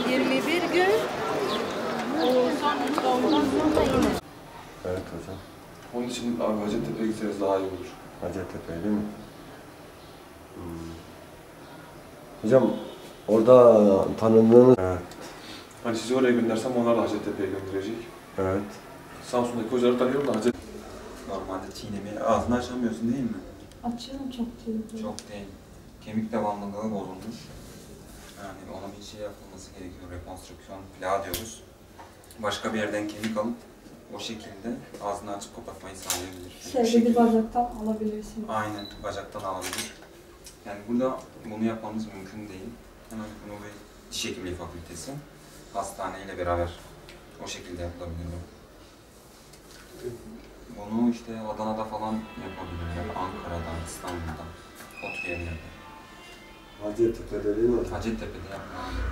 21 gün. Ondan sonra yine. Evet hocam. Onun için abi Hacettepe'ye gitseniz daha iyi olur. Hacettepe değil mi? Hocam orada tanıdığınız... Evet. Hani sizi oraya göndersem onlar da Hacettepe'ye gönderecek. Evet. Samsun'daki hocaları tanıyorum da Hacettepe. Normalde çiğnemeyi ağzını açamıyorsun değil mi? Açıyorum, çok değil. Çok değil. Kemik devamlılığı bozulmuş. Yani ona bir şey yapılması gerekiyor. Rekonstrüksiyon plağı diyoruz. Başka bir yerden kemik alıp o şekilde ağzını açıp kapatmayı sağlayabilir. Bir bacaktan alabilirsiniz. Aynen, bacaktan alabilir. Yani burada bunu yapmamız mümkün değil. Hemen bunu bir diş hekimliği fakültesi hastaneyle beraber o şekilde yapılabilir. Bunu işte Adana'da falan yapabilirler, Ankara'da, İstanbul'da, o tür yerlerde. Hacettepe'de değil mi? Hacettepe'de yapmalı.